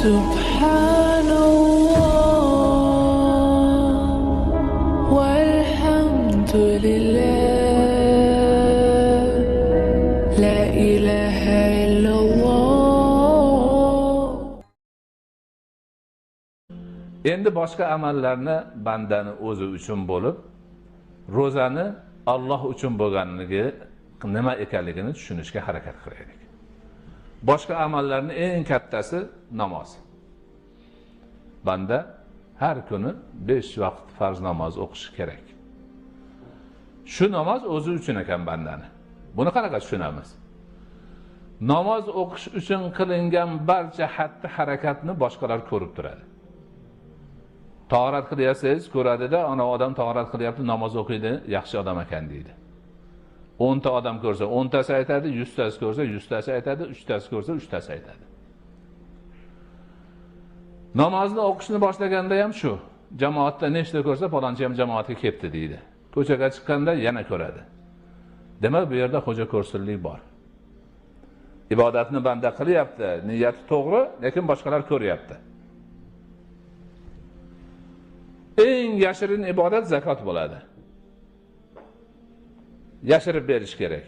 Subhanallah walhamdulillah la ilaha illallah. Endi boshqa amallarni bandani o'zi uchun bo'lib, ro'zani Alloh uchun bo'lganligi nima ekanligini tushunishga harakat qilaylik. Boshqa amallarning eng kattasi namoz. Banda har kuni 5 vaqt farz namoz o'qishi kerak. Shu namoz o'zi uchun ekan bandani. Buni qanaqa tushunamiz? Namoz o'qish uchun qilingan barcha xatti-harakatni boshqalar ko'rib turadi. Tahorat qilyapsiz, ko'radida, ana odam tahorat qilyapti, namoz o'qiydi, yaxshi odam ekan deydi. 10 ta odam ko'rsa 10 tasi aytadi, 100 tasi ko'rsa 100 tasi aytadi, 3 tasi ko'rsa 3 tasi aytadi. Namozni o'qishni boshlaganda ham shu. Jamoatda nechta ko'rsa, falonchi ham jamoatga ketdi deydi. Ko'chaga chiqqanda yana ko'radi. Demak, bu yerda xo'ja ko'rsinlik bor. Ibodatni banda qilyapti, niyati to'g'ri, lekin boshqalar ko'ryapti. Eng yashirin ibodat zakot bo'ladi. Yashirib berish kerak.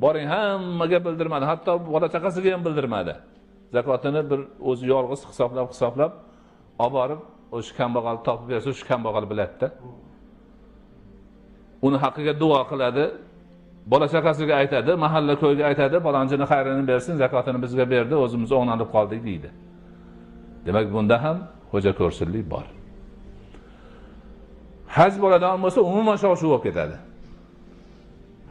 Boring hammaga bildirmadi, hatto bola chaqasiga ham bildirmadi. Zakotini bir o'zi yolg'iz hisoblab olib borib, o'sha kambag'al topib bersa, o'sha kambag'al biladi-da. Uni haqqiga duo qiladi, bola chaqasiga aytadi, mahalla ko'yga aytadi, falonchini xayrini bersin, zakotini bizga berdi, o'zimiz o'nalib qoldik deydi. Demak, bunda ham xo'ja ko'rsinlik bor. Haj bo'ladigan bo'lsa, umuman shov-shuv bo'lib ketadi.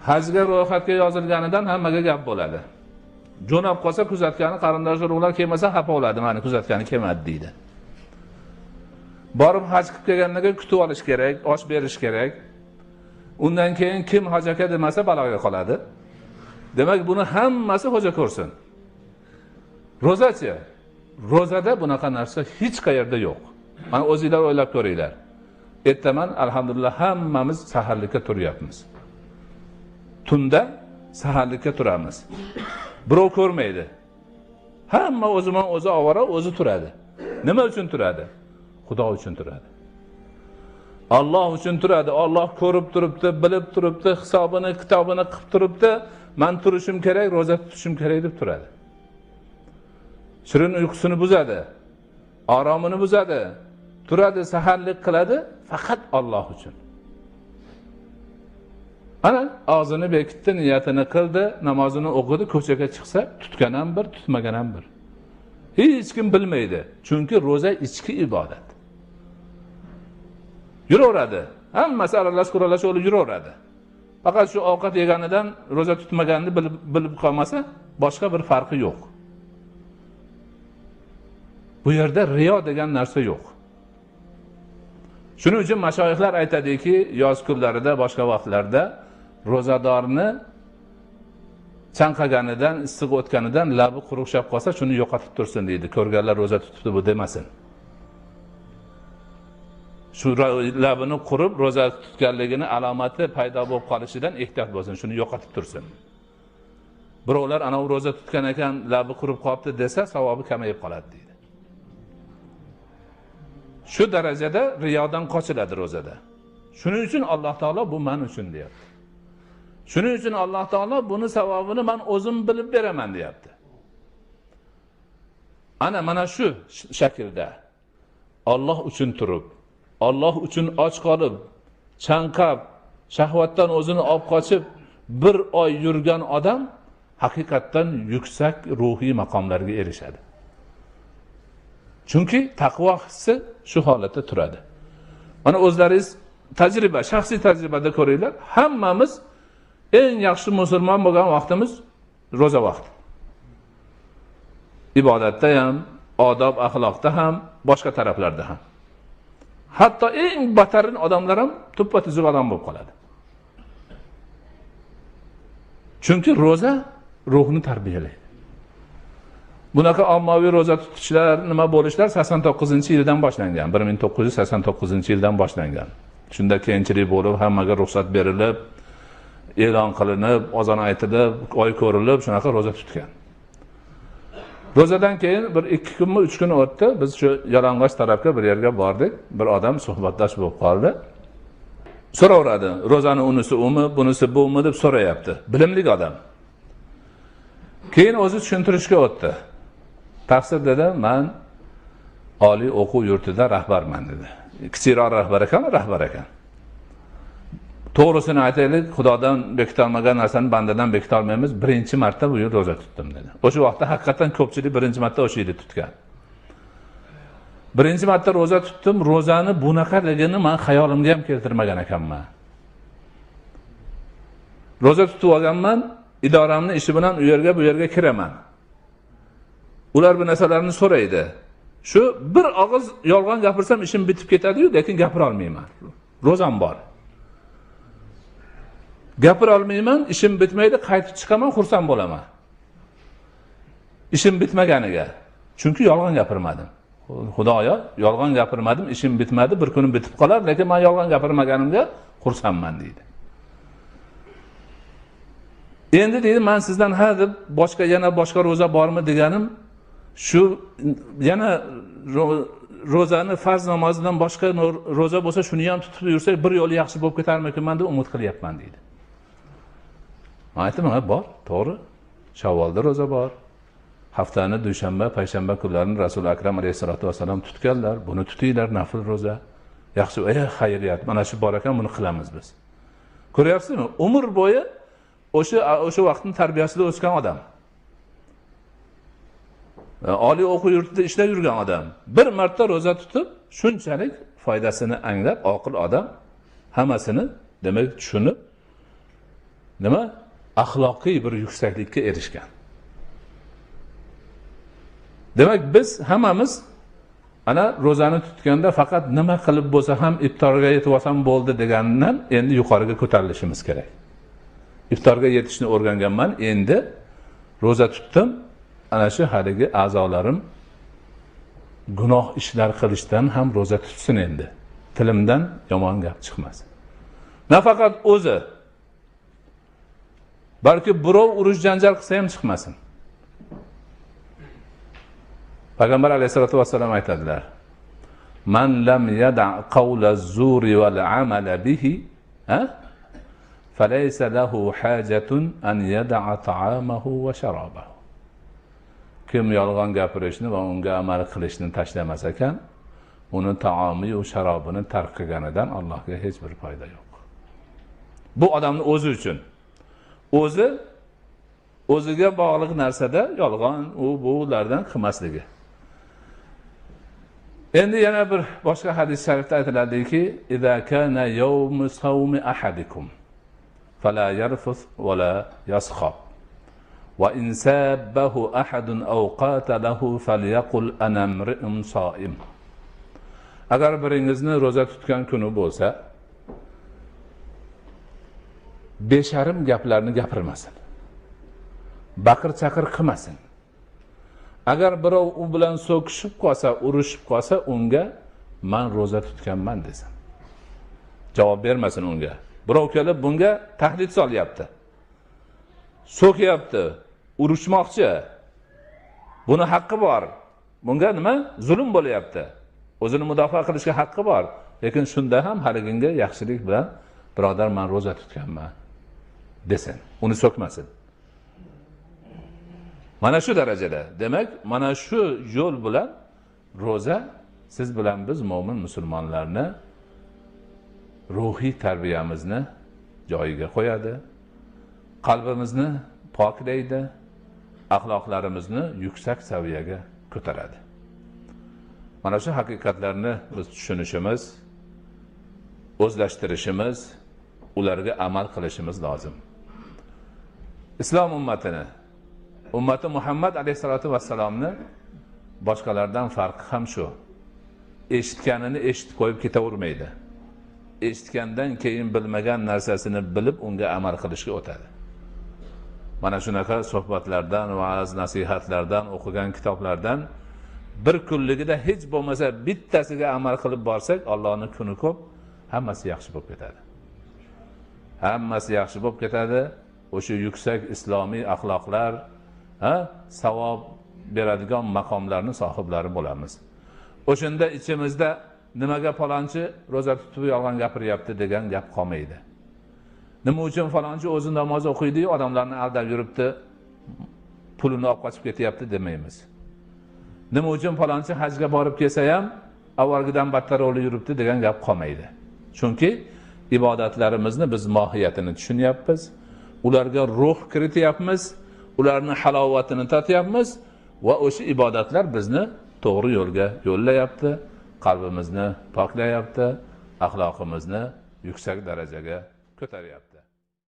Hajga ro'yxatga yozilganidan hammaga gap bo'ladi. Jo'nab qolsa kuzatgani qarindosh urug'lar kelmasa xafa bo'ladi, meni kuzatgani kelmadi deydi. Borib haj qilib kelganlarga kutib olish kerak, osh berish kerak. Undan keyin kim haj aka demasa baloga qoladi. Demak, buni hammasi xo'ja ko'rsin. Ro'zachi? Ro'zada bunaqa narsa hech qayerda yo'q. Mana o'zingizlar o'ylab ko'ringlar. Ertaman alhamdulillah hammamiz saharlikka turyapmiz. Tunda saharlikka turamiz. Birov ko'rmaydi. Hamma o'ziman o'zi ovora, o'zi turadi. Nima uchun turadi? Xudo uchun turadi. Alloh uchun turadi. Alloh ko'rib turibdi, bilib turibdi, hisobini, kitobini qilib turibdi. Men turishim kerak, roza tutishim kerak deb turadi. Shirin uyqusini buzadi. Oromini buzadi. Turadi, saharlik qiladi, faqat Alloh uchun. Ana og'zini bekitdi, niyatini qildi, namozini o'qidi, ko'chaga chiqsa, tutgan ham bir, tutmagan ham bir. Hech kim bilmaydi. Chunki roza ichki ibodat. Yuraveradi. Hammasi aralash-quralash bo'lib yuraveradi. Faqat shu ovqat yeganidan roza tutmaganini bilib qolmasa, boshqa bir farqi yo'q. Bu yerda riyo degan narsa yo'q. Shuning uchun mashoyixlar aytadiki, yoz kunlarida, boshqa vaqtlarda ro'zadorni chanqaganidan, issiq o'tganidan labi quruqshab qolsa, shuni yo'qotib tursin deydi. Ko'rganlar ro'za tutibdi bu demasin. Shu labini qurib ro'za tutganligini alomati paydo bo'lib qolishidan ehtiyot bo'lsin, shuni yo'qotib tursin. Birovlar ana u ro'za tutgan ekan, labi qurib qolibdi desa, savobi kamayib qoladi deydi. Shu darajada riyodan qochiladi ro'zada. Shuning uchun Alloh taolo bu men uchun deyapti. Shuning uchun Alloh taolo buni savobini men o'zim bilib beraman deyapti. Mana shu shaklda Alloh uchun turib, Alloh uchun och qolib, chanqab, shahvatdan o'zini olib qochib, bir oy yurgan odam haqiqatdan yuksak ruhiy maqomlarga erishadi. Chunki taqvo hissi shu holatda turadi. Mana o'zlaringiz tajriba, shaxsiy tajribada ko'ringlar, hammamiz eng yaxshi musulmon bo'lgan vaqtimiz ro'za vaqti. Ibodatda ham, odob axloqda ham, boshqa taraflarda ham. Hatto eng batarin odamlar ham tuppa-tuzuk odam bo'lib qoladi. Chunki ro'za ruhni tarbiyalaydi. Bunaqa ommaviy ro'za tutishlar, nima bo'lishlar 89-yildan boshlangan. 1989-yildan boshlangan. Shunda keyinchilik bo'lib, hammaga ruxsat berilib, e'lon qilinib, azon aytilib, oy ko'rilib, shunaqa ro'za tutgan. Ro'zadan keyin bir 2 kunmi 3 kun o'tdi. Biz shu Yalang'och tarafga bir yerga bordik. Bir odam suhbatdosh bo'lib qoldi. So'raveradi, ro'zani unisi umi, bunisi bumi deb so'rayapti. Bilimli odam. Keyin o'zi tushuntirishga o'tdi. Tafsir dedi, men oliy o'quv yurtida rahbarman dedi. Kichikroq rahbar ekan. To'g'risini aytaylik, Xudodan bekitolmagan narsani bandadan bekitolmaymiz. Birinchi marta bu yil ro'za tutdim dedi. O'sha vaqtda haqiqatan ko'pchilik birinchi marta o'sha yilda tutgan. Birinchi marta ro'za tutdim, ro'zani bunaqaligini men xayolimga ham keltirmagan ekanman. Ro'za tutib olganman, idoramning ishi bilan u yerga bu yerga kiraman. Ular bu narsalarni so'raydi. Shu bir og'iz yolg'on gapirsam ishim bitib ketadi-yu, lekin gapira olmayman. Ro'zam bor. Gapira olmayman, ishim bitmaydi, qaytib chiqaman, xursand bo'laman. Ishim bitmaganiga. Chunki yolg'on gapirmadim. Xudoyo, yolg'on gapirmadim, ishim bitmadi, bir kunim bitib qolar, lekin men yolg'on gapirmaganimga xursandman deydi. Endi deydi, men sizdan deb yana boshqa ro'za bormi deganim, shu yana ro'zani farz namozidan boshqa ro'za bo'lsa, shuni ham tutib yursak, bir yo'l yaxshi bo'lib ketarmikan deb umid qilyapman deydi. Men aytdim, bor, to'g'ri. Shavvolda ro'za bor. Haftani dushanba, payshanba kunlarini Rasul Akram alayhisolatu vasallam tutganlar. Buni tutinglar, nafl ro'za. Yaxshi, xayriyat. Mana shu bor ekan, buni qilamiz biz. Ko'ryapsizmi? Umr bo'yi o'sha vaqtning tarbiyasida o'sgan odam. Oliy o'quv yurtida ishlab yurgan odam. Bir marta ro'za tutib, shunchalik foydasini anglab, oqil odam hammasini demak tushunib, axloqiy bir yuksaklikka erishgan. Demak biz hammamiz ana ro'zani tutganda faqat nima qilib bo'lsa ham iftorga yetib olsam bo'ldi degandan endi yuqoriga ko'tarilishimiz kerak. Iftorga yetishni o'rganganman, endi ro'za tutdim. Ana shu haligi a'zolarim gunoh ishlar qilishdan ham ro'za tutsin endi. Tilimdan yomon gap chiqmasin. Nafaqat o'zi, balki birov urush janjal qilsa ham chiqmasin. Payg'ambar alayhisolatu vasallam aytadilar: "Man lam yada' qawla az-zuri wal 'amala bihi, falaysa lahu hajatun an yada'a ta'amahu wa sharabahu." Kim yolg'on gapirishni va unga amal qilishni tashlamas ekan, uni taomi va sharobini tark qilganidan Allohga hech bir foyda yo'q. Bu odamning o'zi uchun. O'ziga bog'liq narsada yolg'on bulardan qilmasligi. Endi yana bir boshqa hadis sharifda aytiladiki, "Iza kana yawmu sawmi ahadikum fala yarfus va la yaskhab. Wa in sabbahu ahadun aw qatalahu falyaqul ana imri'un sa'im." Agar biringizni ro'za tutgan kuni bo'lsa, besharim gaplarni gapirmasin. Baqir-chaqir qilmasin. Agar birov u bilan so'kishib qolsa, urushib qolsa, unga "Men ro'za tutganman" desin. Javob bermasin unga. Birov kelib bunga tahdid solyapti. So'kyapti, urushmoqchi. Buni haqqi bor. Bunga nima? Zulm bo'lyapti. O'zini mudofaa qilishga haqqi bor. Lekin shunda ham haliginga yaxshilik bilan "Birodar, men ro'za tutganman" desin. Uni so'kmasin. Mana shu darajada. Demak, mana shu yo'l bilan ro'za siz bilan biz mo'min musulmonlarni ruhiy tarbiyamizni joyiga qo'yadi. Qalbimizni poklaydi, axloqlarimizni yuksak saviyaga ko'taradi. Mana shu haqiqatlarni biz tushunishimiz, o'zlashtirishimiz, ularga amal qilishimiz lozim. Islom ummati Muhammad alayhisolatu vassalomni boshqalardan farqi ham shu. Eshitganini eshitib qo'yib ketavermaydi. Eshitgandan keyin bilmagan narsasini bilib unga amal qilishga o'tadi. Mana shunaqa suhbatlardan, va'z, nasihatlardan, o'qigan kitoblardan bir kunligida hech bo'lmasa bittasiga amal qilib borsak, Allohning kuni ko'p, hammasi yaxshi bo'lib ketadi. Hammasi yaxshi bo'lib ketadi. O'sha yuksak islomiy axloqlar, savob beradigan maqomlarning sohiblari bo'lamiz. O'shanda ichimizda nimaga falonchi roza tutib yolg'on gapiryapti degan gap qolmaydi. Nima uchun falonchi o'zi namoz o'qiydi-yu, odamlarni aldab yuribdi, pulini olib qochib ketyapti demaymiz. Nima uchun falonchi hajga borib kelsa ham avvalgidan battar o'lib yuribdi degan gap qolmaydi. Chunki ibodatlarimizni biz mohiyatini tushunyapmiz, ularga ruh kirityapmiz, ularning halovatini tatyapmiz va o'sha ibodatlar bizni to'g'ri yo'lga yo'llayapti, qalbimizni poklayapti, axloqimizni yuksak darajaga ko'taryapti.